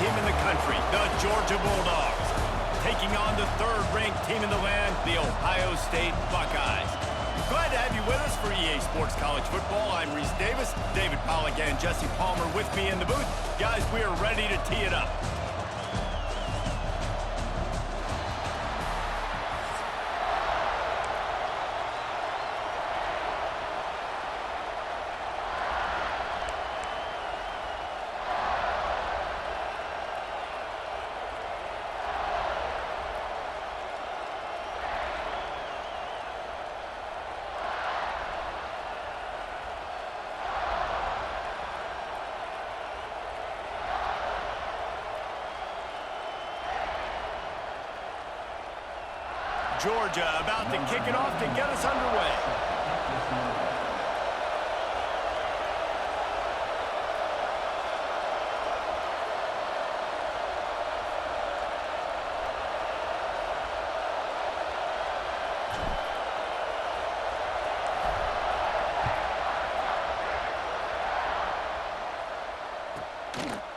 team in the country, the Georgia Bulldogs, taking on the third-ranked team in the land, the Ohio State Buckeyes. Glad to have you with us for EA Sports College Football. I'm Reese Davis, David Pollack and Jesse Palmer with me in the booth. Guys, we are ready to tee it up. Georgia about to kick it off to get us underway.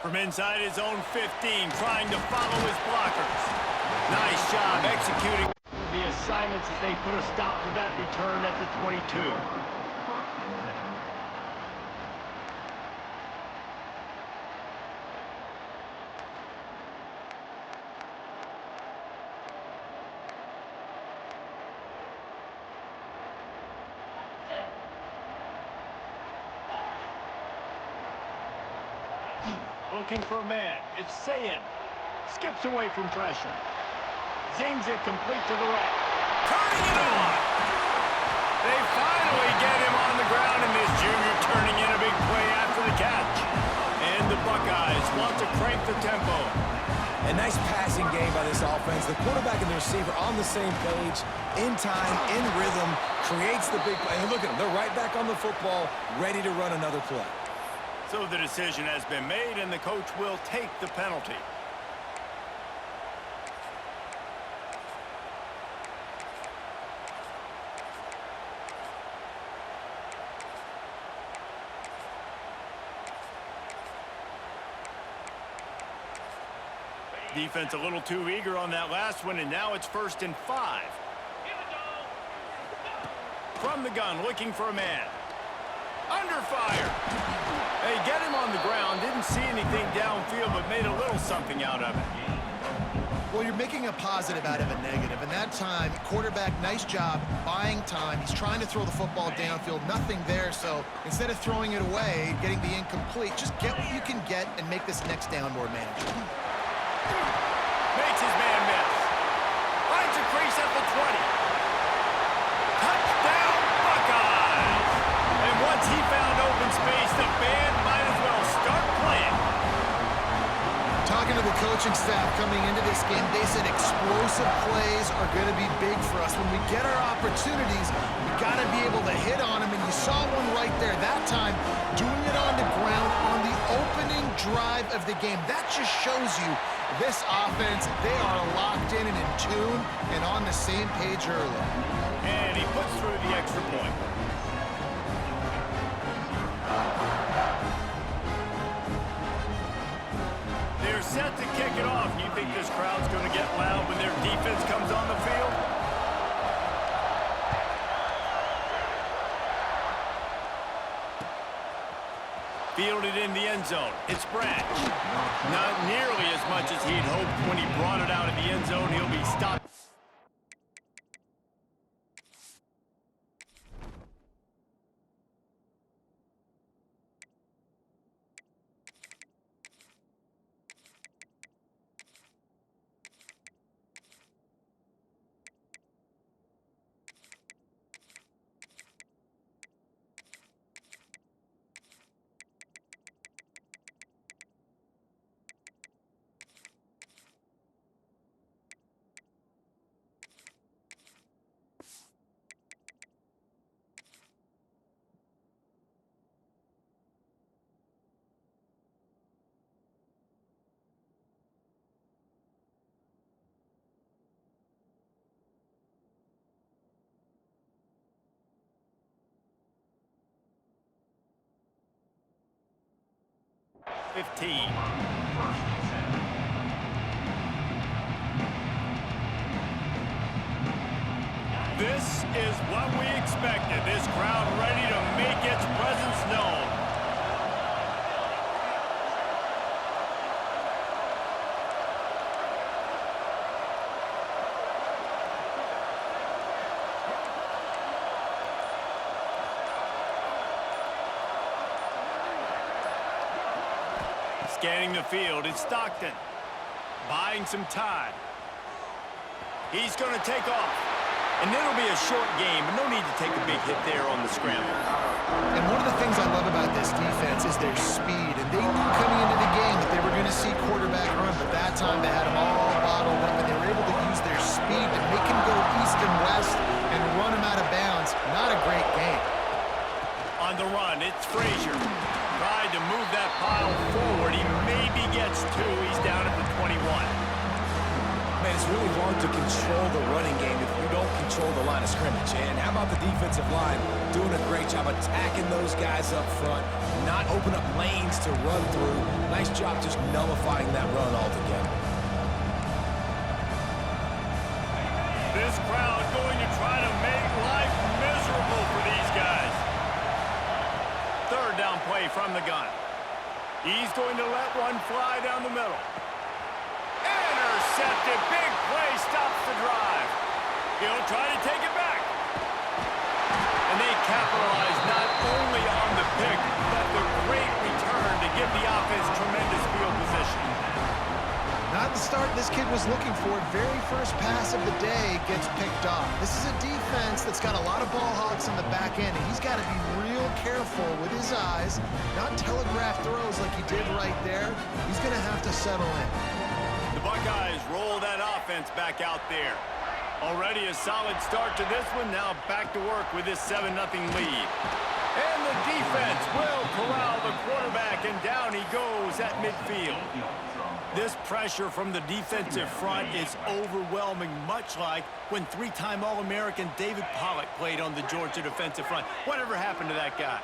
From inside his own 15, trying to follow his blockers. Nice job executing the assignments as they put a stop to that return at the 22. Looking for a man. It's Sayin. Skips away from pressure. Zings it complete to the right. Turning it on! They finally get him on the ground, and this junior turning in a big play after the catch. And the Buckeyes want to crank the tempo. A nice passing game by this offense. The quarterback and the receiver on the same page, in time, in rhythm, creates the big play. And look at them. They're right back on the football, ready to run another play. So the decision has been made, and the coach will take the penalty. Defense a little too eager on that last one, and now it's 1st and 5. From the gun, looking for a man. Under fire. They get him on the ground, didn't see anything downfield, but made a little something out of it. Well, you're making a positive out of a negative, and that time, quarterback, nice job, buying time. He's trying to throw the football downfield, nothing there, so instead of throwing it away, getting the incomplete, just get what you can get and make this next down more manageable. Makes his man miss. Finds a crease at the 20. Touchdown, Buckeyes! And once he found open space, the band might as well start playing. Talking to the coaching staff coming into this game, they said explosive plays are going to be big for us. When we get our opportunities, we got to be able to hit on them, and you saw one right there that time, doing it on the ground on the opening drive of the game. That just shows you this offense, they are locked in and in tune and on the same page early. And he puts through the extra point. They're set to kick it off. You think this crowd's going to get loud when their defense comes on the field? Fielded in the end zone. It's Branch. Not nearly as much as he'd hoped when he brought it out of the end zone. He'll be stopped. This is what we expected. This crowd ready to make its presence known. Scanning the field, it's Stockton. Buying some time. He's going to take off. And it'll be a short game, but no need to take a big hit there on the scramble. And one of the things I love about this defense is their speed. And they knew coming into the game that they were going to see quarterback run, but that time they had them all bottled up, and they were able to use their speed to make him go east and west and run him out of bounds. Not a great game. On the run, it's Frazier. Tried to move that pile forward. He maybe gets two. He's down at the 21. Man, it's really hard to control the running game if you don't control the line of scrimmage. And how about the defensive line doing a great job attacking those guys up front, not open up lanes to run through. Nice job just nullifying that run altogether. This crowd going to try to make life miserable for these guys. Third down play from the gun. He's going to let one fly down the middle. Intercepted. Big play stops the drive. He'll try to take it back. And they capitalize not only on the pick, but the great return to give the offense tremendous field position. Not the start this kid was looking for. Very first pass of the day gets picked off. This is a defense that's got a lot of ball hawks on the back end, and he's got to be real careful with his eyes, not telegraph throws like he did right there. He's going to have to settle in. The Buckeyes roll that offense back out there. Already a solid start to this one. Now back to work with this 7-0 lead. And the defense will corral the quarterback, and down he goes at midfield. This pressure from the defensive front is overwhelming, much like when three-time All-American David Pollack played on the Georgia defensive front. Whatever happened to that guy?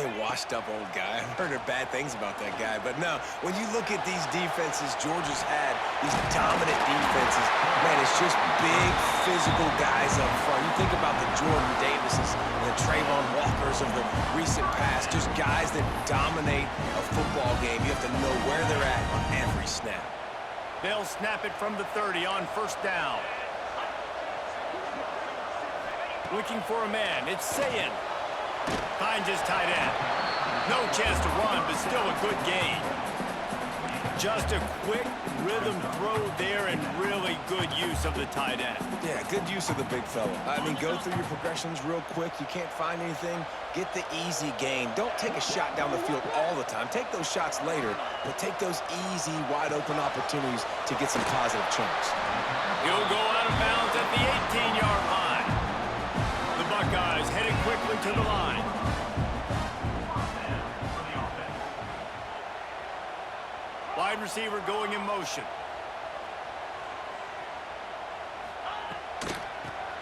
A washed-up old guy. I've heard bad things about that guy. But no, when you look at these defenses Georgia's had, these dominant defenses, man, it's just big, physical guys up front. You think about the Jordan Davises and the Trayvon Walkers of the recent past, just guys that dominate a football game. You have to know where they're at on every snap. They'll snap it from the 30 on first down. Looking for a man. It's Sayin. Finds his tight end. No chance to run, but still a good gain. Just a quick rhythm throw there and really good use of the tight end. Yeah, good use of the big fella. I mean, go through your progressions real quick. You can't find anything, get the easy gain. Don't take a shot down the field all the time. Take those shots later, but take those easy, wide-open opportunities to get some positive chunks. He'll go out of bounds at the 18-yard line. The Buckeyes headed quickly to the line. Wide receiver going in motion.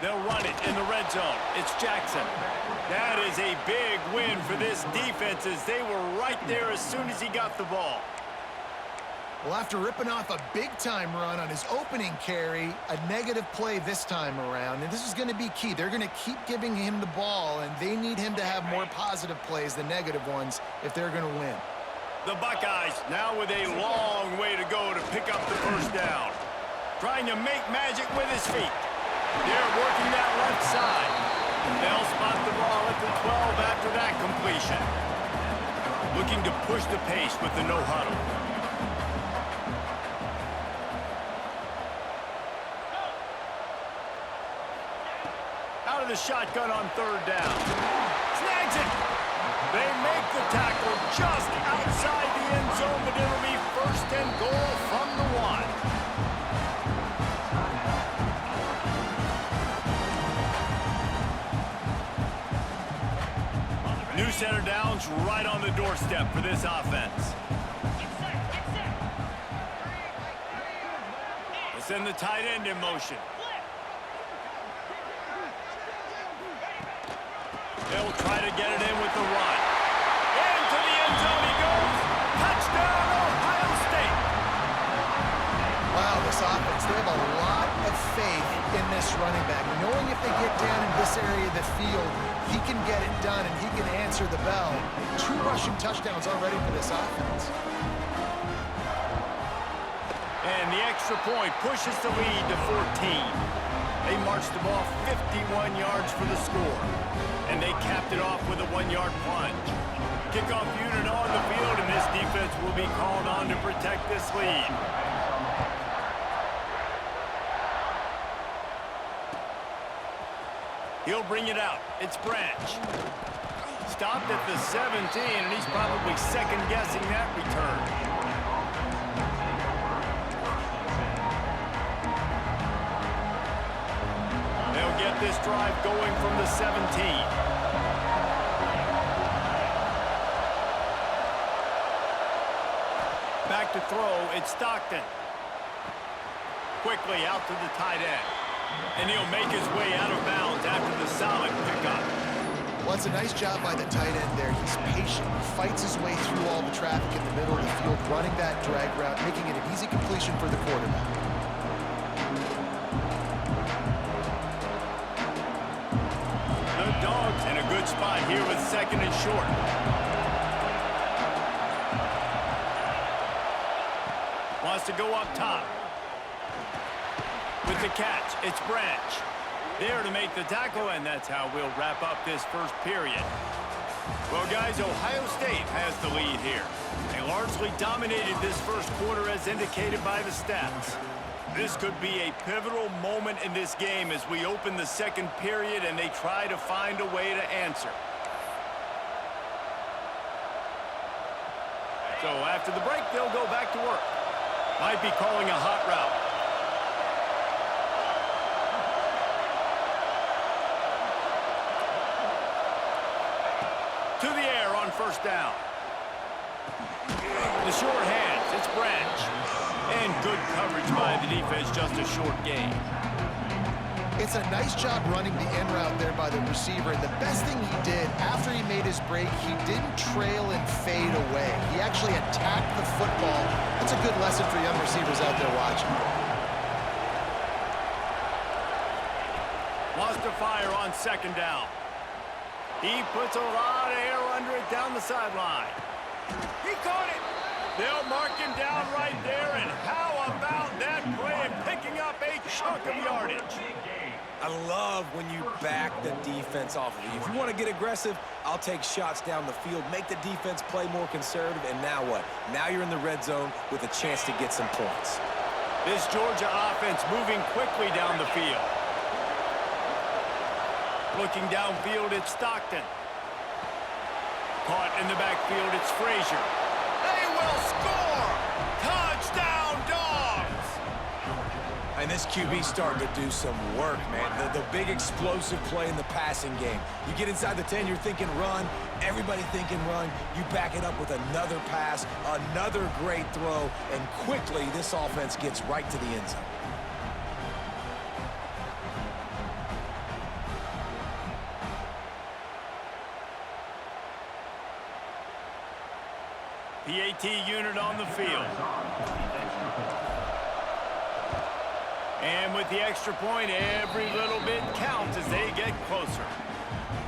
They'll run it in the red zone. It's Jackson. That is a big win for this defense as they were right there as soon as he got the ball. Well, after ripping off a big-time run on his opening carry, a negative play this time around, and this is going to be key. They're going to keep giving him the ball, and they need him to have more positive plays than negative ones if they're going to win. The Buckeyes now with a long way to go to pick up the first down. Trying to make magic with his feet. They're working that left side. They'll spot the ball at the 12 after that completion. Looking to push the pace with the no huddle. Out of the shotgun on third down. Snags it. They make the tackle just outside the end zone, but it'll be first and goal from the 1. New center downs right on the doorstep for this offense. They send the tight end in motion. They'll try to get it in with the run. Into the end zone he goes. Touchdown, Ohio State. Wow, this offense, they have a lot of faith in this best running back, knowing if they get down in this area of the field, he can get it done and he can answer the bell. 2 rushing touchdowns already for this offense. And the extra point pushes the lead to 14. They marched the ball 51 yards for the score. And they capped it off with a 1-yard plunge. Kickoff unit on the field, and this defense will be called on to protect this lead. He'll bring it out. It's Branch. Stopped at the 17, and he's probably second-guessing that return. They'll get this drive going from the 17. Back to throw, it's Stockton. Quickly out to the tight end. And he'll make his way out of bounds after the solid pickup. Well, it's a nice job by the tight end there. He's patient. He fights his way through all the traffic in the middle of the field, running that drag route, making it an easy completion for the quarterback. The Dogs in a good spot here with 2nd and short. Wants to go up top. With the catch, it's Branch. There to make the tackle, and that's how we'll wrap up this first period. Well, guys, Ohio State has the lead here. They largely dominated this first quarter as indicated by the stats. This could be a pivotal moment in this game as we open the second period and they try to find a way to answer. So after the break, they'll go back to work. Might be calling a hot route. To the air on first down. The short hands, it's Branch. And good coverage by the defense, just a short gain. It's a nice job running the end route there by the receiver. And the best thing he did after he made his break, he didn't trail and fade away. He actually attacked the football. That's a good lesson for young receivers out there watching. Wants to fire on 2nd down. He puts a lot of air under it down the sideline. He caught it. They'll mark him down right there, and how about that play and picking up a chunk of yardage? I love when you back the defense off of you. If you want to get aggressive, I'll take shots down the field, make the defense play more conservative, and now what? Now you're in the red zone with a chance to get some points. This Georgia offense moving quickly down the field. Looking downfield, it's Stockton. Caught in the backfield, it's Frazier. They will score! Touchdown, Dogs! And this QB starting to do some work, man. The big explosive play in the passing game. You get inside the 10, you're thinking run. Everybody thinking run. You back it up with another pass, another great throw, and quickly this offense gets right to the end zone. PAT unit on the field. And with the extra point, every little bit counts as they get closer.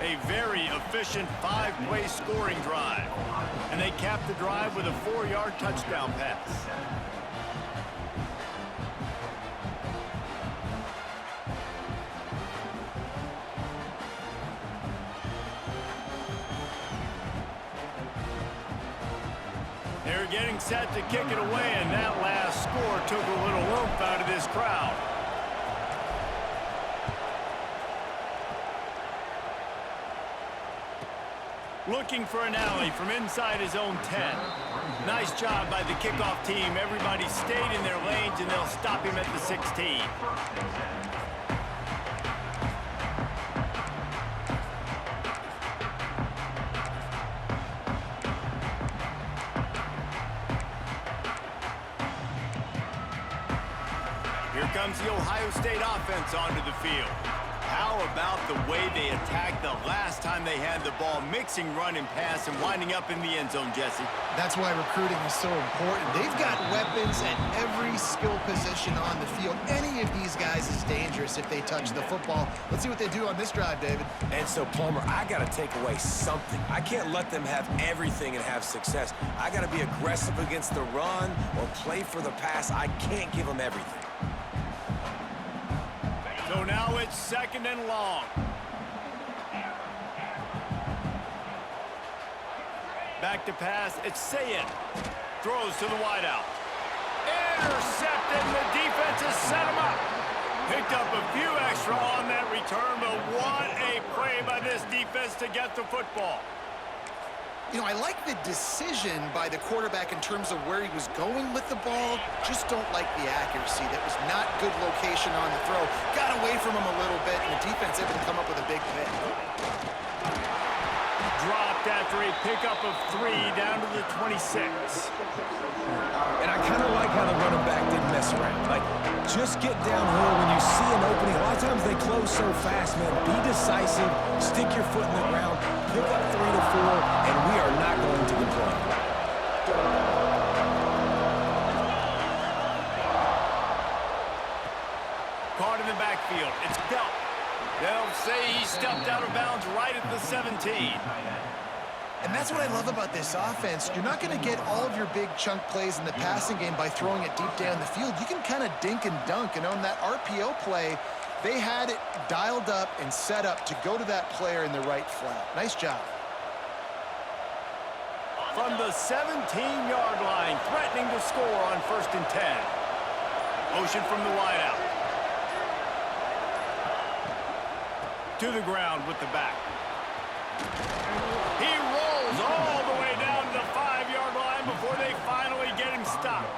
A very efficient 5-play scoring drive. And they cap the drive with a 4-yard touchdown pass. They're getting set to kick it away, and that last score took a little oomph out of this crowd. Looking for an alley from inside his own 10. Nice job by the kickoff team. Everybody stayed in their lanes, and they'll stop him at the 16. Here comes the Ohio State offense onto the field. How about the way they attacked the last time they had the ball, mixing run and pass and winding up in the end zone, Jesse? That's why recruiting is so important. They've got weapons at every skill position on the field. Any of these guys is dangerous if they touch the football. Let's see what they do on this drive, David. And so, Palmer, I got to take away something. I can't let them have everything and have success. I got to be aggressive against the run or play for the pass. I can't give them everything. So now it's 2nd and long. Back to pass, it's Sayin. Throws to the wideout. Intercepted, and the defense has set him up. Picked up a few extra on that return, but what a play by this defense to get the football. You know, I like the decision by the quarterback in terms of where he was going with the ball. Just don't like the accuracy. That was not good location on the throw. Got away from him a little bit, and the defense able to come up with a big pick. Dropped after a pickup of 3 down to the 26. And I kind of like how the running back didn't mess around. Like, just get downhill when you see an opening. A lot of times they close so fast, man. Be decisive, stick your foot in the ground, pick up 3 to 4, and we are not going to complain. Caught in the backfield. It's Delp. They'll say he stepped out of bounds right at the 17. And that's what I love about this offense. You're not going to get all of your big chunk plays in the passing game by throwing it deep down the field. You can kind of dink and dunk. And on that RPO play, they had it dialed up and set up to go to that player in the right flat. Nice job. From the 17-yard line, threatening to score on 1st and 10. Motion from the wideout. To the ground with the back. He rolls all the way down to the 5-yard line before they finally get him stopped.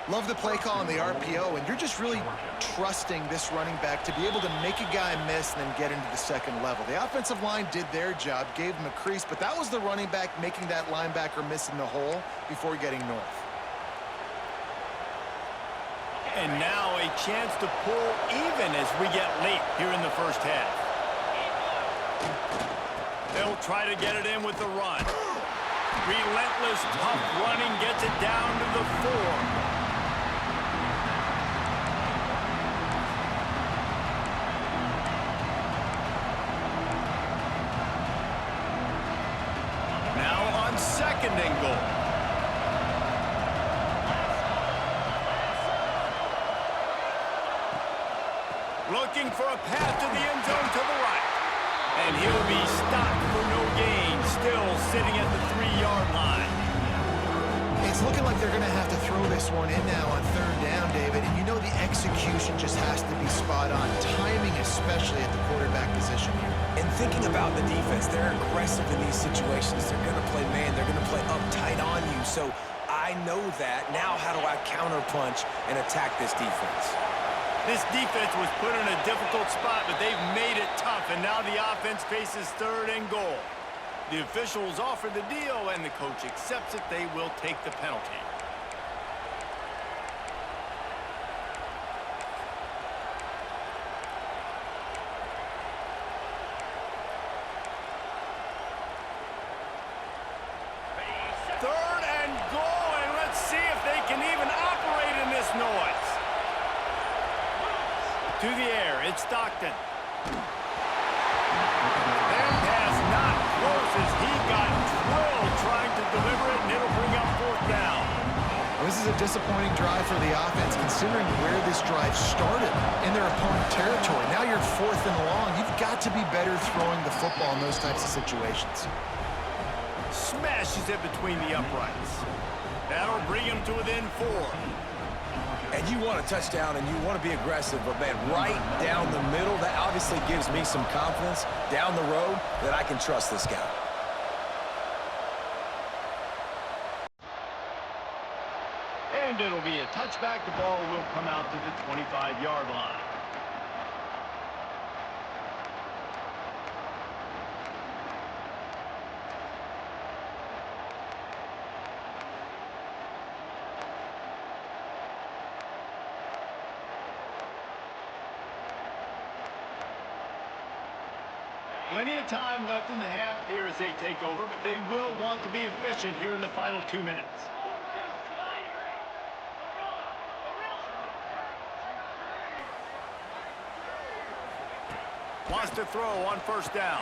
Love the play call on the RPO, and you're just really trusting this running back to be able to make a guy miss and then get into the second level. The offensive line did their job, gave him a crease, but that was the running back making that linebacker miss in the hole before getting north. And now a chance to pull even as we get late here in the first half. They'll try to get it in with the run. Relentless, tough running gets it down to the 4. Now on 2nd and goal. Looking for a path to the end zone to the right. And he'll be stopped for no gain, still sitting at the 3-yard line. It's looking like they're going to have to throw this one in now on 3rd down, David. And you know the execution just has to be spot on. Timing especially at the quarterback position here. And thinking about the defense, they're aggressive in these situations. They're going to play man. They're going to play uptight on you. So I know that. Now how do I counterpunch and attack this defense? This defense was put in a difficult spot, but they've made it tough, and now the offense faces 3rd and goal. The officials offer the deal, and the coach accepts it. They will take the penalty. Third and goal, and let's see if they can even operate in this noise. To the air, it's Stockton. Their pass not close as he got drilled trying to deliver it, and it'll bring up 4th down. This is a disappointing drive for the offense, considering where this drive started in their opponent territory. Now you're 4th and long. You've got to be better throwing the football in those types of situations. Smashes it between the uprights. That'll bring him to within 4. And you want a touchdown and you want to be aggressive, but man, right down the middle, that obviously gives me some confidence down the road that I can trust this guy. And it'll be a touchback. The ball will come out to the 25-yard line. Plenty of time left in the half here as they take over, but they will want to be efficient here in the final 2 minutes. Wants to throw on first down.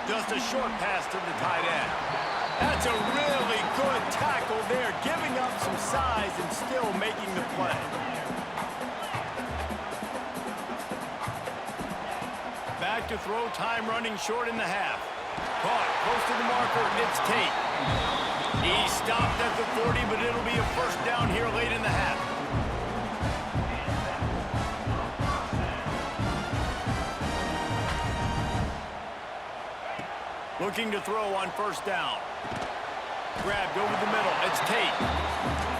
Just a short pass to the tight end. That's a really good tackle there, giving up some size and still making the play. Back to throw, time running short in the half. Caught, close to the marker, it's Tate. He stopped at the 40, but it'll be a first down here late in the half. Looking to throw on first down. Grabbed over the middle. It's Tate.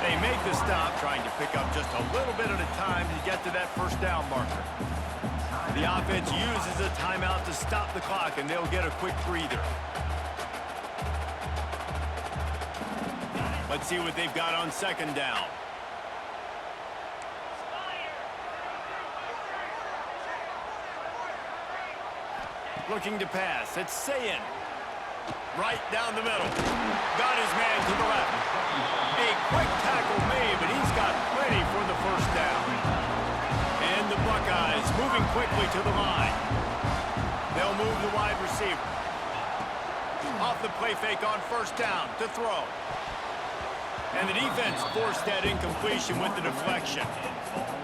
They make the stop, trying to pick up just a little bit at a time to get to that first down marker. The offense uses a timeout to stop the clock, and they'll get a quick breather. Let's see what they've got on second down. Looking to pass. It's Sayin. Right down the middle. Got his man to the left. A quick tackle made, but he's got plenty for the first down. And the Buckeyes moving quickly to the line. They'll move the wide receiver. Off the play fake on first down to throw. And the defense forced that incompletion with the deflection.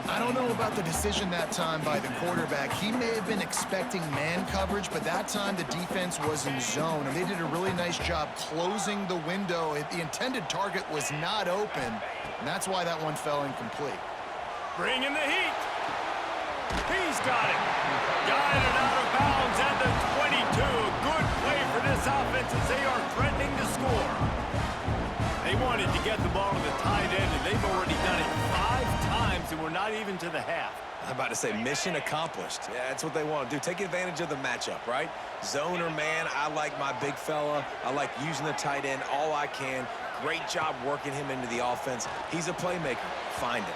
I don't know about the decision that time by the quarterback. He may have been expecting man coverage, but that time the defense was in zone, and they did a really nice job closing the window. The intended target was not open, and that's why that one fell incomplete. Bringing the heat. He's got it. Got it out of bounds at the 22. Good play for this offense as they are threatening to score. They wanted to get the ball to the tight end, and they've already done it 5 times, and we're not even to the half. I'm about to say mission accomplished. Yeah, that's what they want to do. Take advantage of the matchup, right? Zone or man, I like my big fella. I like using the tight end all I can. Great job working him into the offense. He's a playmaker. Find it.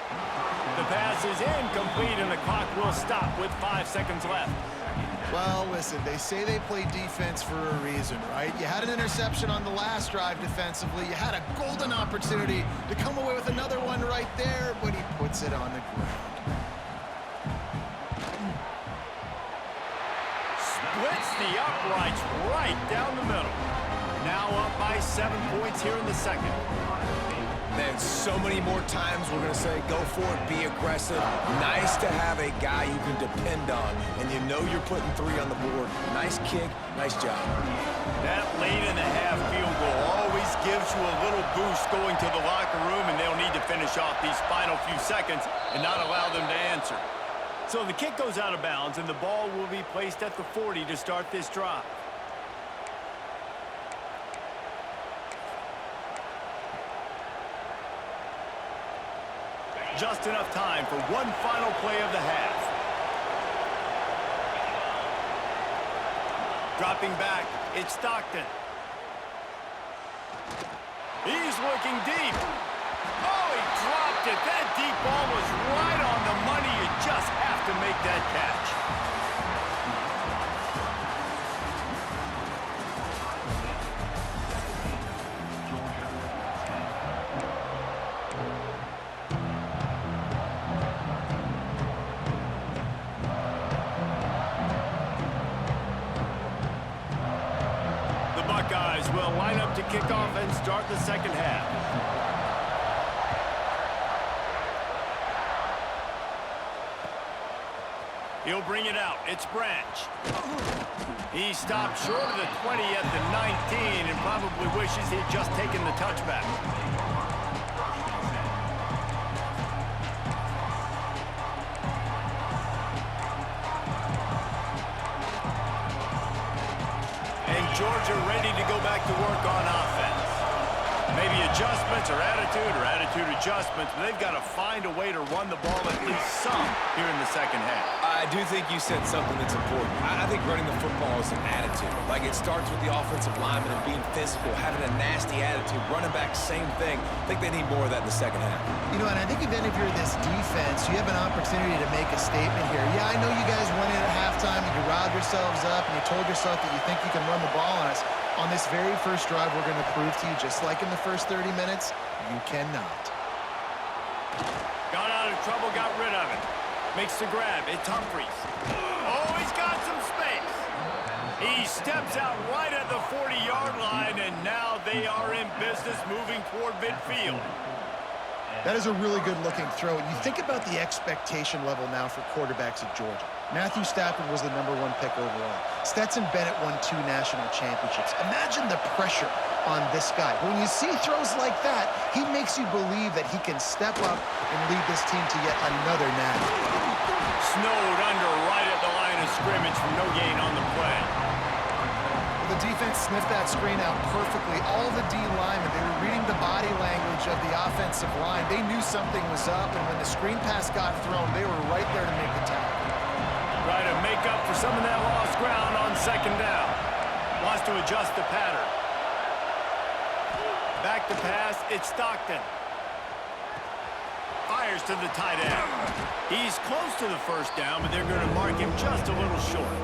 The pass is incomplete, and the clock will stop with 5 seconds left. Well, listen, they say they play defense for a reason, right? You had an interception on the last drive defensively. You had a golden opportunity to come away with another one right there, but he puts it on the ground. Splits the uprights right down the middle. Now up by 7 points here in the second. Man, so many more times we're going to say, go for it, be aggressive. Nice to have a guy you can depend on, and you know you're putting 3 on the board. Nice kick, nice job. That late in the half field goal always gives you a little boost going to the locker room, and they'll need to finish off these final few seconds and not allow them to answer. So the kick goes out of bounds, and the ball will be placed at the 40 to start this drive. Just enough time for one final play of the half. Dropping back, it's Stockton. He's looking deep. Oh, he dropped it. That deep ball was right on the money. You just have to make that catch. Buckeyes will line up to kick off and start the second half. He'll bring it out. It's Branch. He stopped short of the 20 at the 19 and probably wishes he'd just taken the touchback. Georgia ready to go back to work on offense. Maybe adjustments or attitude adjustments, but they've got to find a way to run the ball at least some here in the second half. I I do think you said something that's important. I think running the football is an attitude. Like, it starts with the offensive lineman and being physical, having a nasty attitude. Running back, same thing. I think they need more of that in the second half. You know, and I think even if you're this defense, you have an opportunity to make a statement here. Yeah, I know you guys went in at halftime and you riled yourselves up and you told yourself that you think you can run the ball on us. On this very first drive, we're going to prove to you, just like in the first 30 minutes, you cannot. Got out of trouble, got rid of it. Makes the grab. It's Humphries. Oh, he's got some space. He steps out right at the 40-yard line, and now they are in business moving toward midfield. That is a really good-looking throw. And you think about the expectation level now for quarterbacks at Georgia. Matthew Stafford was the #1 pick overall. Stetson Bennett won 2 national championships. Imagine the pressure on this guy. When you see throws like that, he makes you believe that he can step up and lead this team to yet another national. Snowed under right at the line of scrimmage from no gain on the play. The defense sniffed that screen out perfectly. All the D linemen, they were reading the body language of the offensive line. They knew something was up, and when the screen pass got thrown, they were right there to make the tackle. Try to make up for some of that lost ground on second down. Wants to adjust the pattern. Back to pass, it's Stockton. Fires to the tight end. He's close to the first down, but they're going to mark him just a little short.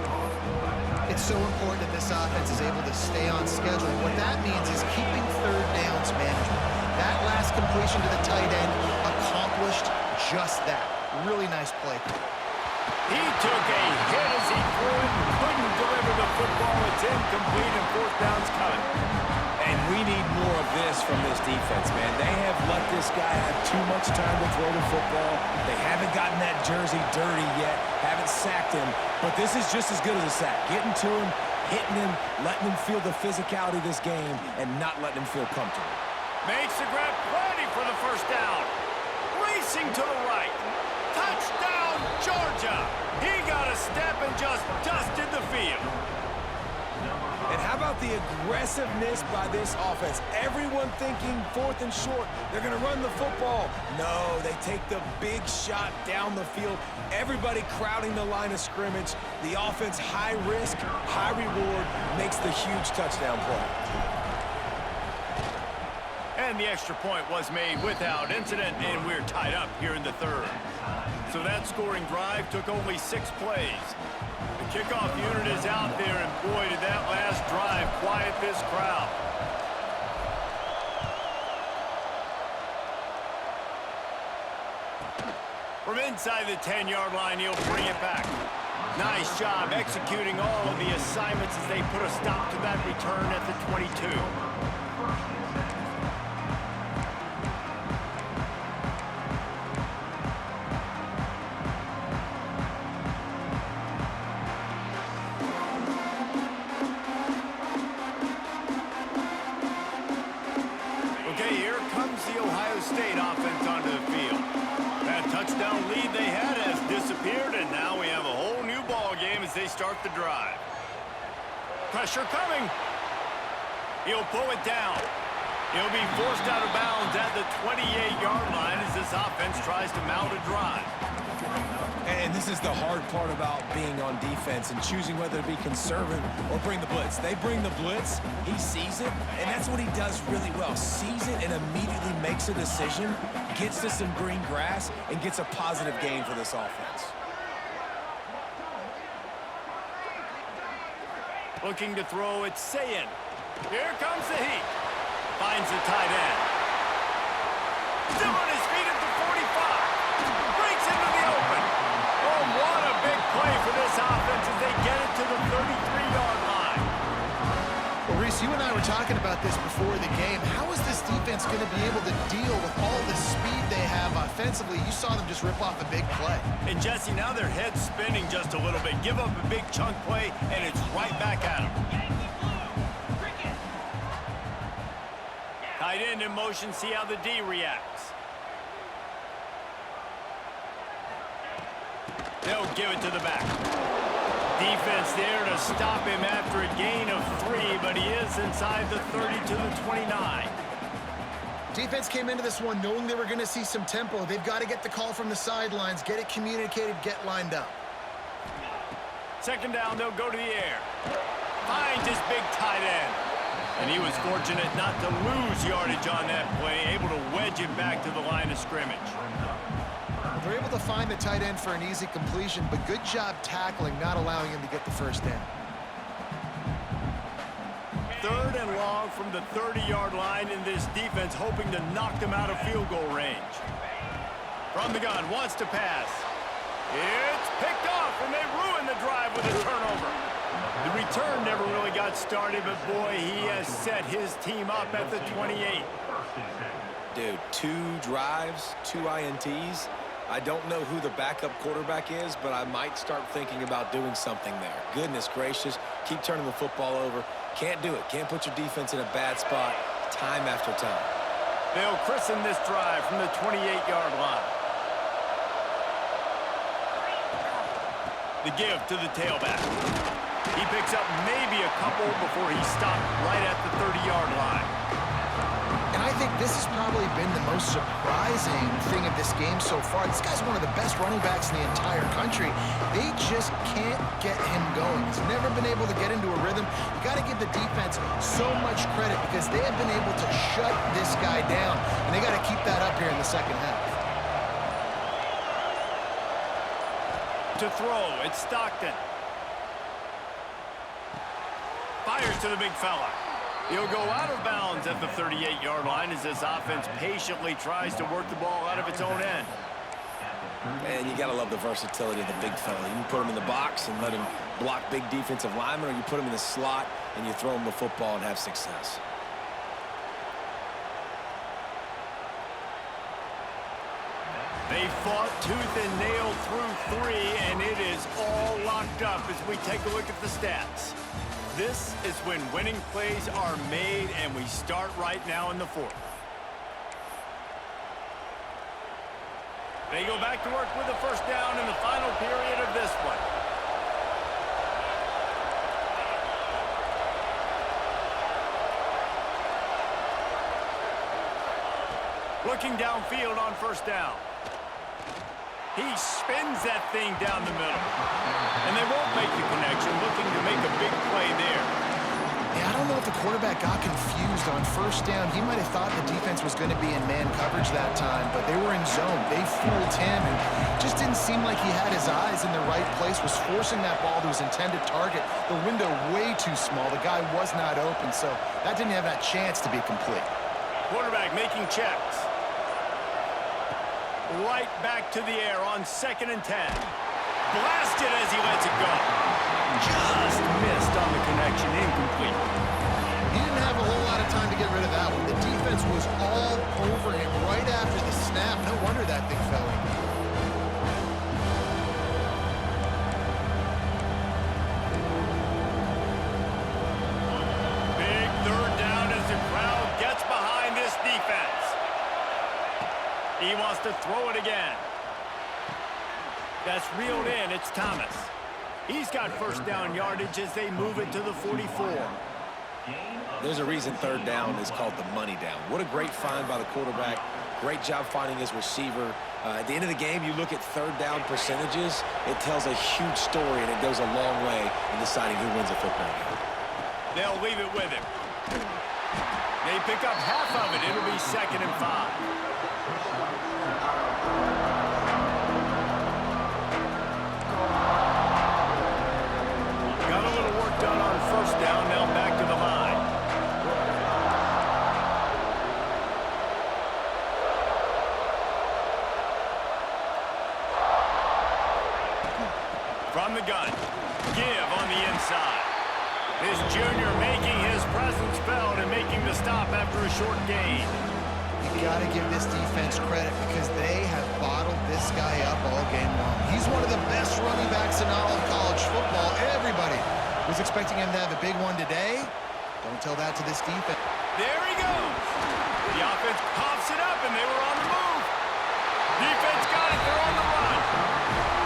It's so important that this offense is able to stay on schedule. What that means is keeping third downs management. That last completion to the tight end accomplished just that. Really nice play. He took a hit as he threw it and couldn't deliver the football. It's incomplete and fourth down's coming. And we need more of this from this defense, man. They have let this guy have too much time to throw the football. They haven't gotten that jersey dirty yet, haven't sacked him. But this is just as good as a sack. Getting to him, hitting him, letting him feel the physicality of this game, and not letting him feel comfortable. Makes the grab, ready for the first down. Racing to the right. Touchdown, Georgia. He got a step and just dusted the field. And how about the aggressiveness by this offense? Everyone thinking 4th and short. They're going to run the football. No, they take the big shot down the field. Everybody crowding the line of scrimmage. The offense, high risk, high reward, makes the huge touchdown play. And the extra point was made without incident, and we're tied up here in the third. So that scoring drive took only 6 plays. The kickoff unit is out there, and boy, did that last drive quiet this crowd. From inside the 10-yard line, he'll bring it back. Nice job executing all of the assignments as they put a stop to that return at the 22. State offense onto the field. That touchdown lead they had has disappeared, and now we have a whole new ball game as they start the drive. Pressure coming. He'll pull it down. He'll be forced out of bounds at the 28-yard line as this offense tries to mount a drive. And this is the hard part about being on defense and choosing whether to be conservative or bring the blitz. They bring the blitz, he sees it, and that's what he does really well. Sees it and immediately makes a decision, gets to some green grass, and gets a positive gain for this offense. Looking to throw, it's Sayin. Here comes the heat. Finds the tight end. Still on his feet at the 45. Breaks into the open. Oh, what a big play for this offense as they get it to the 33-yard line. Well, Reese, you and I were talking about this before the game. How is this defense going to be able to deal with all the speed they have offensively? You saw them just rip off a big play. And, Jesse, now their head's spinning just a little bit. Give up a big chunk play, and it's right back at them. Tight end in motion, see how the D reacts. They'll give it to the back. Defense there to stop him after a gain of 3, but he is inside the 30 to the 29. Defense came into this one knowing they were going to see some tempo. They've got to get the call from the sidelines, get it communicated, get lined up. Second down, they'll go to the air. Finds his big tight end. And he was fortunate not to lose yardage on that play, able to wedge it back to the line of scrimmage. They're able to find the tight end for an easy completion, but good job tackling, not allowing him to get the first down. Third and long from the 30-yard line, in this defense hoping to knock them out of field goal range. From the gun, wants to pass. It's picked off, and they ruin the drive with a turnover. The return never really got started, but boy, he has set his team up at the 28. Dude, 2 drives, 2 INTs. I don't know who the backup quarterback is, but I might start thinking about doing something there. Goodness gracious, keep turning the football over. Can't do it. Can't put your defense in a bad spot time after time. They'll christen this drive from the 28-yard line. The give to the tailback. He picks up maybe a couple before he stopped right at the 30-yard line. And I think this has probably been the most surprising thing of this game so far. This guy's one of the best running backs in the entire country. They just can't get him going. He's never been able to get into a rhythm. You got to give the defense so much credit because they have been able to shut this guy down. And they got to keep that up here in the second half. To throw, it's Stockton. Fires to the big fella. He'll go out of bounds at the 38-yard line as this offense patiently tries to work the ball out of its own end. Man, you got to love the versatility of the big fella. You can put him in the box and let him block big defensive linemen, or you put him in the slot and you throw him the football and have success. They fought tooth and nail through 3, and it is all locked up as we take a look at the stats. This is when winning plays are made, and we start right now in the 4th. They go back to work with the first down in the final period of this one. Looking downfield on first down. He spins that thing down the middle. And they won't make the connection, looking to make a big play there. Yeah, I don't know if the quarterback got confused on first down. He might have thought the defense was going to be in man coverage that time, but they were in zone. They fooled him, and just didn't seem like he had his eyes in the right place, was forcing that ball to his intended target. The window way too small. The guy was not open, so that didn't have that chance to be complete. Quarterback making checks. Right back to the air on 2nd and 10. Blasted as he lets it go. Just missed on the connection, incomplete. He didn't have a whole lot of time to get rid of that one. The defense was all over him right after the snap. No wonder that thing fell in. Big 3rd down as the crowd gets behind this defense. He wants to throw it again. That's reeled in. It's Thomas. He's got first down yardage as they move it to the 44. There's a reason 3rd down is called the money down. What a great find by the quarterback. Great job finding his receiver. At the end of the game, you look at 3rd down percentages. It tells a huge story, and it goes a long way in deciding who wins a football game. They'll leave it with him. They pick up half of it. It'll be 2nd and 5. Got a little work done on first down. Now back to the line. From the gun. Give on the inside. His junior making his presence felt and making the stop after a short gain. You got to give this defense credit because they have bottled this guy up all game long. He's one of the best running backs in all of college football. Everybody was expecting him to have a big one today. Don't tell that to this defense. There he goes. The offense pops it up, and they were on the move. Defense got it. They're on the run.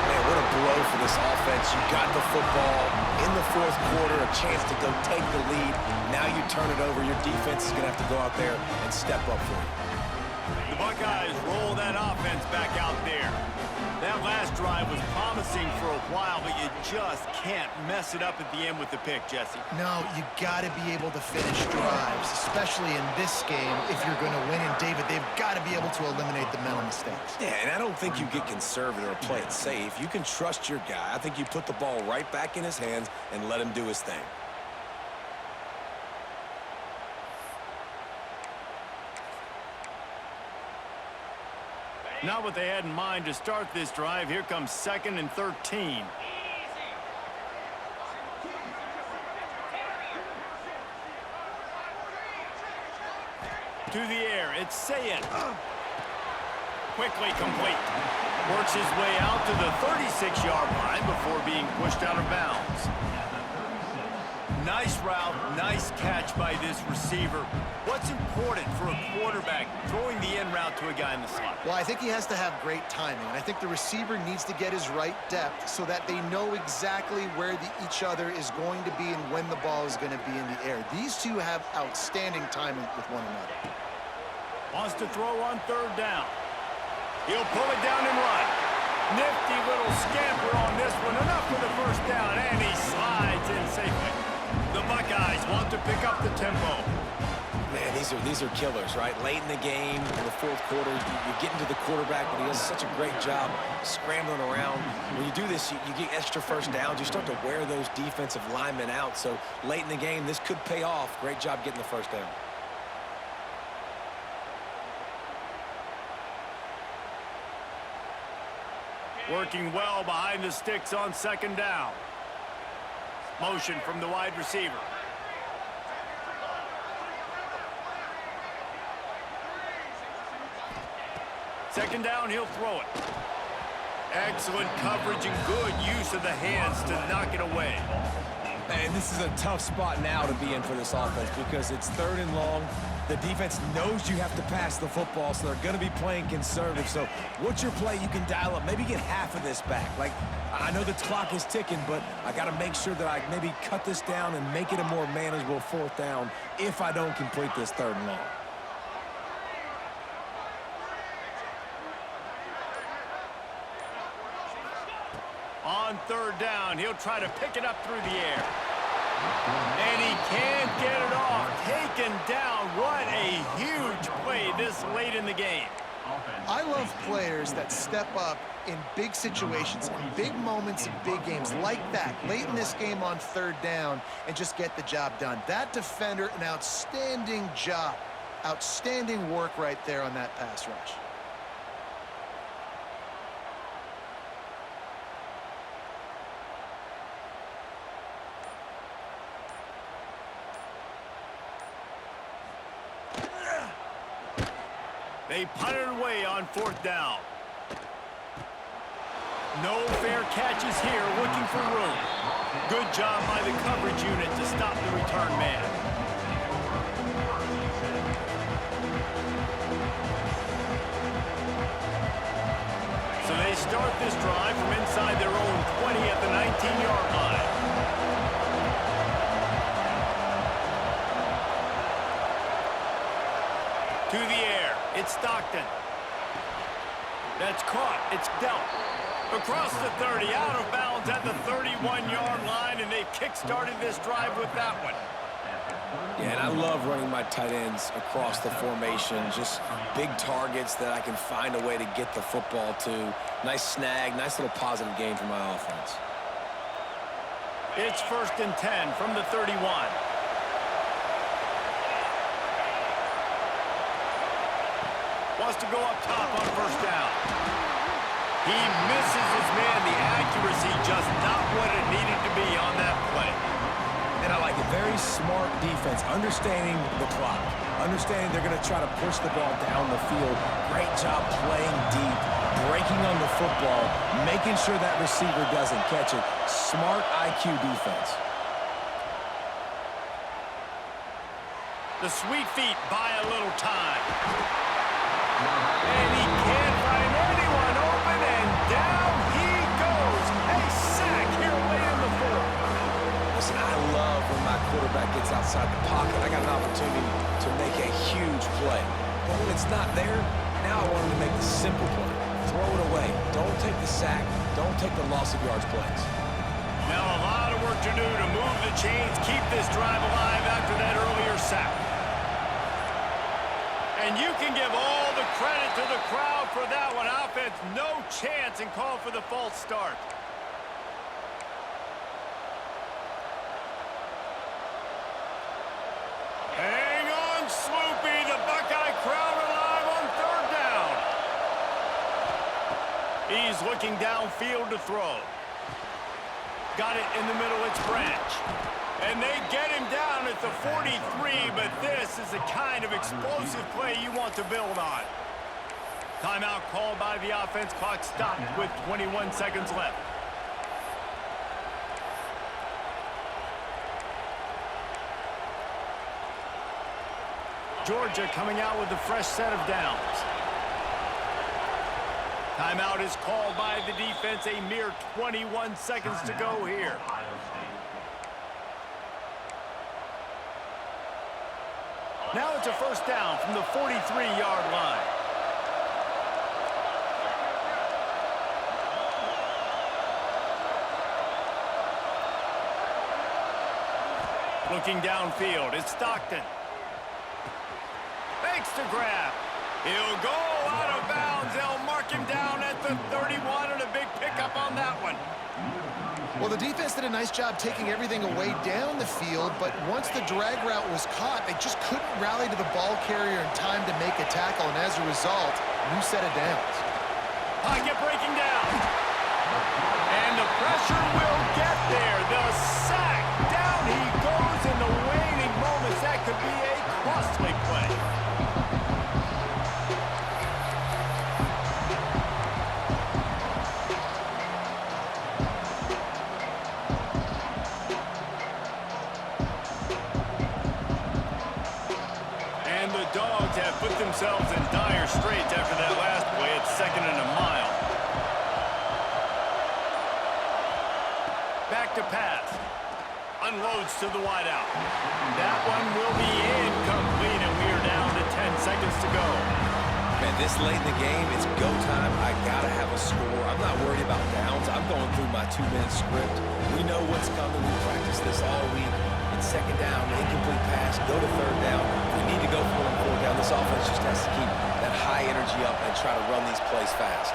Man, what a blow for this offense. You got the football in the 4th quarter, a chance to go take the lead. Now you turn it over. Your defense is going to have to go out there and step up for you. The Buckeyes roll that offense back out there. That last drive was promising for a while, but you just can't mess it up at the end with the pick, Jesse. No, you got to be able to finish drives, especially in this game if you're going to win. And, David, they've got to be able to eliminate the mental mistakes. Yeah, and I don't think you get conservative or play it safe. You can trust your guy. I think you put the ball right back in his hands and let him do his thing. Not what they had in mind to start this drive. Here comes 2nd and 13. To the air, it's Sayin. Quickly complete. Works his way out to the 36-yard line before being pushed out of bounds. Nice route, nice catch by this receiver. What's important for a quarterback throwing the in route to a guy in the slot? Well, I think he has to have great timing, and I think the receiver needs to get his right depth so that they know exactly where each other is going to be and when the ball is going to be in the air. These two have outstanding timing with one another. Wants to throw on 3rd down. He'll pull it down and run. Nifty little scamper on this one. Enough for the 1st down, and he slides in safely. The Buckeyes want to pick up the tempo. Man, these are killers, right? Late in the game, in the 4th quarter, you're getting to the quarterback, but he does such a great job scrambling around. When you do this, you get extra 1st downs. You start to wear those defensive linemen out. So late in the game, this could pay off. Great job getting the 1st down. Working well behind the sticks on 2nd down. Motion from the wide receiver. Second down, he'll throw it. Excellent coverage and good use of the hands to knock it away. And this is a tough spot now to be in for this offense because it's 3rd and long. The defense knows you have to pass the football, so they're going to be playing conservative. So what's your play you can dial up? Maybe get half of this back. Like, I know the clock is ticking, but I got to make sure that I maybe cut this down and make it a more manageable 4th down if I don't complete this 3rd and long. On 3rd down, he'll try to pick it up through the air. And he can't get it off. Taken down. What a huge play this late in the game. I love players that step up in big situations, in big moments, in big games like that, late in this game on 3rd down, and just get the job done. That defender, an outstanding job. Outstanding work right there on that pass rush. They punted away on 4th down. No fair catches here, looking for room. Good job by the coverage unit to stop the return man. So they start this drive from inside their own 20 at the 19-yard line. To the air, it's Stockton. That's caught, it's dealt. Across the 30, out of bounds at the 31-yard line, and they kick-started this drive with that one. Yeah, and I love running my tight ends across the formation. Just big targets that I can find a way to get the football to. Nice snag, nice little positive game for my offense. It's 1st and 10 from the 31. Wants to go up top on 1st down. He misses his man. The accuracy just not what it needed to be on that play. And I like it. Very smart defense, understanding the clock, understanding they're going to try to push the ball down the field. Great job playing deep, breaking on the football, making sure that receiver doesn't catch it. Smart IQ defense. The sweet feet buy a little time. And he can't find anyone open, and down he goes. A sack here late in the 4th. Listen, I love when my quarterback gets outside the pocket. I got an opportunity to make a huge play. But when it's not there, Now I want him to make the simple play. Throw it away. Don't take the sack. Don't take the loss of yards plays. Now a lot of work to do to move the chains, keep this drive alive after that earlier sack. And you can give all the credit to the crowd for that one. Offense, no chance, and call for the false start. Hang on, Sloopy. The Buckeye crowd alive on third down. He's looking downfield to throw. Got it in the middle, it's Branch. And they get him down at the 43, but this is the kind of explosive play you want to build on. Timeout called by the offense. Clock stopped with 21 seconds left. Georgia coming out with a fresh set of downs. Timeout is called by the defense. A mere 21 seconds to go here. Now it's a first down from the 43-yard line. Looking downfield, it's Stockton. Makes the grab. He'll go out of bounds. They'll mark him down at the 31, and a big pickup on that one. Well, the defense did a nice job taking everything away down the field, but once the drag route was caught, they just couldn't rally to the ball carrier in time to make a tackle, and as a result, new set of downs. Pocket breaking down. And the pressure will get there. The sack. Down he goes in the waning moments. That could be a costly play. Put themselves in dire straits after that last play. It's 2nd and a mile. Back to pass. Unloads to the wideout. That one will be incomplete, and we are down to 10 seconds to go. Man, this late in the game, it's go time. I got to have a score. I'm not worried about downs. I'm going through my 2-minute script. We know what's coming. We practiced this all week. It's 2nd down, incomplete pass, go to 3rd down. We need to go for 1 4th down. This offense just has to keep that high energy up and try to run these plays fast.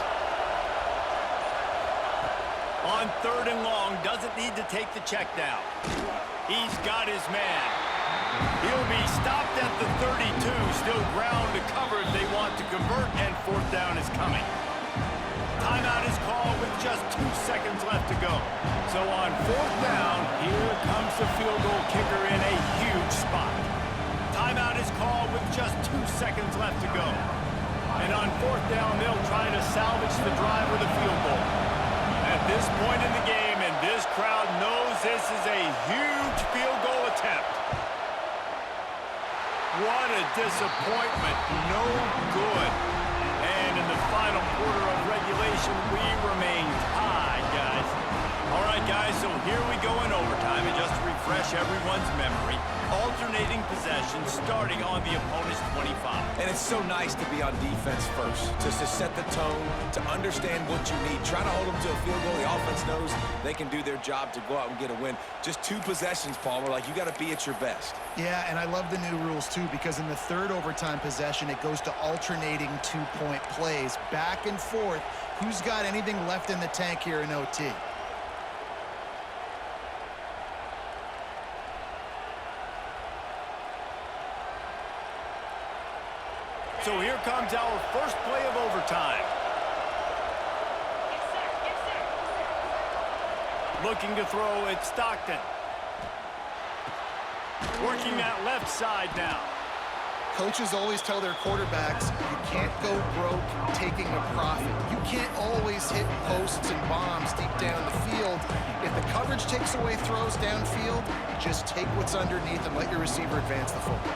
On 3rd and long, doesn't need to take the check down. He's got his man. He'll be stopped at the 32, still ground to cover if they want to convert, and 4th down is coming. Timeout is called with just 2 seconds left to go. So on 4th down, here comes the field goal kicker in a huge spot. Timeout is called with just 2 seconds left to go. And on 4th down, they'll try to salvage the drive with a field goal. At this point in the game, and this crowd knows this is a huge field goal attempt. What a disappointment. No good. And in the final quarter of regulation, we remain tied, guys. All right, guys, so here we go in overtime, and just to refresh everyone's memory, alternating possession starting on the opponent's 25. And it's so nice to be on defense first, just to set the tone, to understand what you need. Try to hold them to a field goal. The offense knows they can do their job to go out and get a win. Just 2 possessions, Palmer. Like, you got to be at your best. Yeah, and I love the new rules, too, because in the 3rd overtime possession, it goes to alternating 2-point plays, back and forth. Who's got anything left in the tank here in OT? So here comes our first play of overtime. Looking to throw, it's Stockton. Working that left side now. Coaches always tell their quarterbacks, you can't go broke taking a profit. You can't always hit posts and bombs deep down the field. If the coverage takes away throws downfield, just take what's underneath and let your receiver advance the football.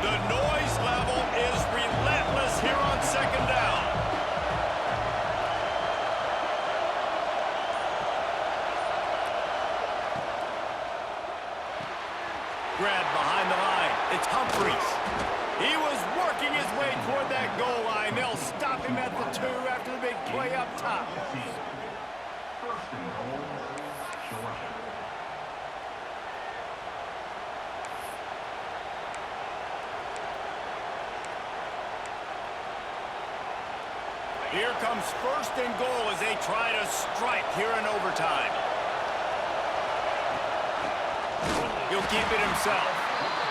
The noise level is relentless here on 2nd down. Grab behind the line. It's Humphries. He was working his way toward that goal line. They'll stop him at the 2 after the big play up top. Here comes 1st and goal as they try to strike here in overtime. He'll keep it himself.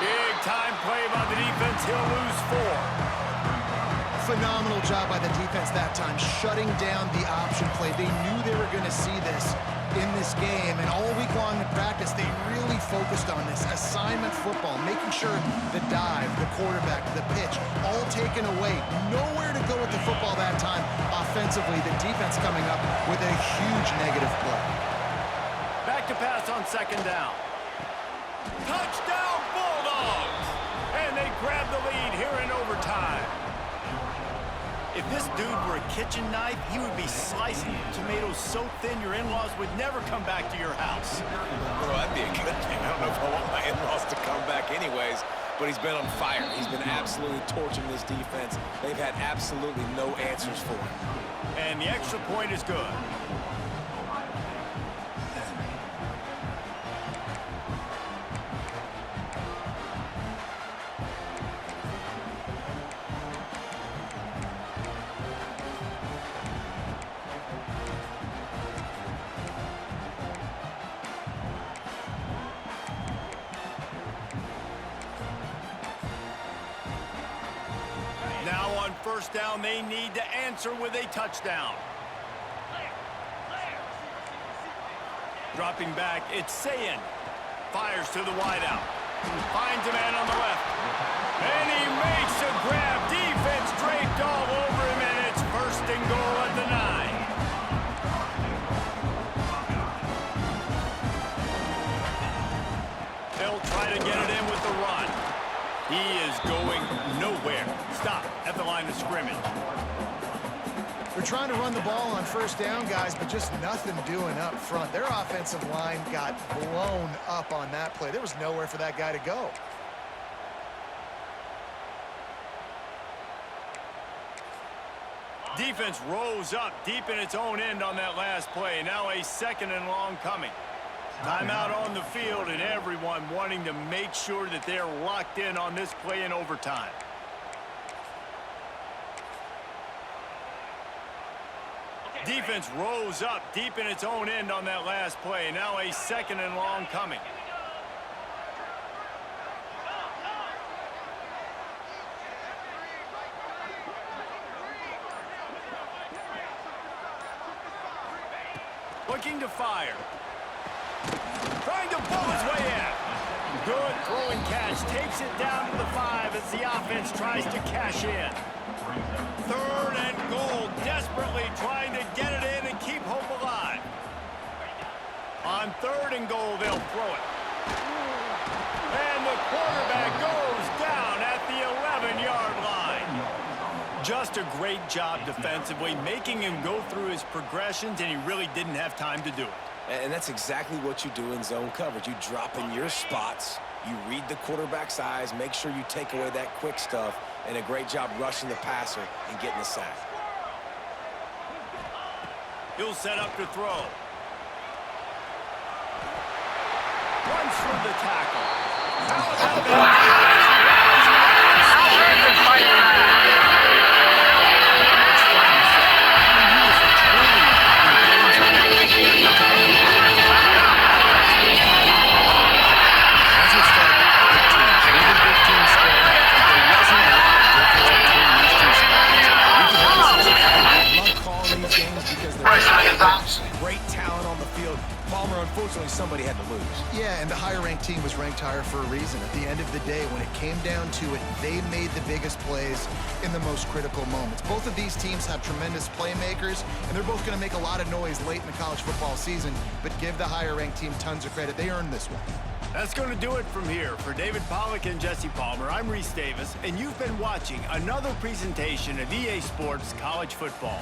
Big time play by the defense. He'll lose 4. Phenomenal job by the defense that time, shutting down the option play. They knew they were going to see this in this game, and all week long in practice, they really focused on this assignment football, making sure the dive, the quarterback, the pitch, all taken away. Nowhere to go with the football that time. Offensively, the defense coming up with a huge negative play. Back to pass on 2nd down. Touchdown Bulldogs! And they grab the lead here in overtime. If this dude were a kitchen knife, he would be slicing tomatoes so thin your in-laws would never come back to your house. Well, that'd be a good thing. I don't know if I want my in-laws to come back anyways, but he's been on fire. He's been absolutely torching this defense. They've had absolutely no answers for him. And the extra point is good. Now on 1st down, they need to answer with a touchdown. Dropping back, it's Sayin. Fires to the wideout. Finds a man on the left. And he makes a grab. Defense draped all over him, and it's 1st and goal at the 9. They'll try to get it in with the run. He is going nowhere. Stop at the line of scrimmage. They're trying to run the ball on 1st down, guys, but just nothing doing up front. Their offensive line got blown up on that play. There was nowhere for that guy to go. Defense rose up deep in its own end on that last play. Now a 2nd and long coming. Timeout on the field, and everyone wanting to make sure that they're locked in on this play in overtime. Defense rose up deep in its own end on that last play. Now a 2nd and long coming. Looking to fire. Trying to pull his way in. Good throwing catch. Takes it down to the 5 as the offense tries to cash in. 3rd and goal. Desperately trying to get it in and keep hope alive. On 3rd and goal, they'll throw it. And the quarterback goes down at the 11-yard line. Just a great job defensively, making him go through his progressions, and he really didn't have time to do it. And that's exactly what you do in zone coverage. You drop in your spots, you read the quarterback's eyes, make sure you take away that quick stuff, and a great job rushing the passer and getting the sack. He'll set up to throw. Runs through the tackle. How about that? Great talent on the field. Palmer, unfortunately, somebody had to lose. Yeah, and the higher-ranked team was ranked higher for a reason. At the end of the day, when it came down to it, they made the biggest plays in the most critical moments. Both of these teams have tremendous playmakers, and they're both going to make a lot of noise late in the college football season, but give the higher-ranked team tons of credit. They earned this one. That's going to do it from here. For David Pollack and Jesse Palmer, I'm Reese Davis, and you've been watching another presentation of EA Sports College Football.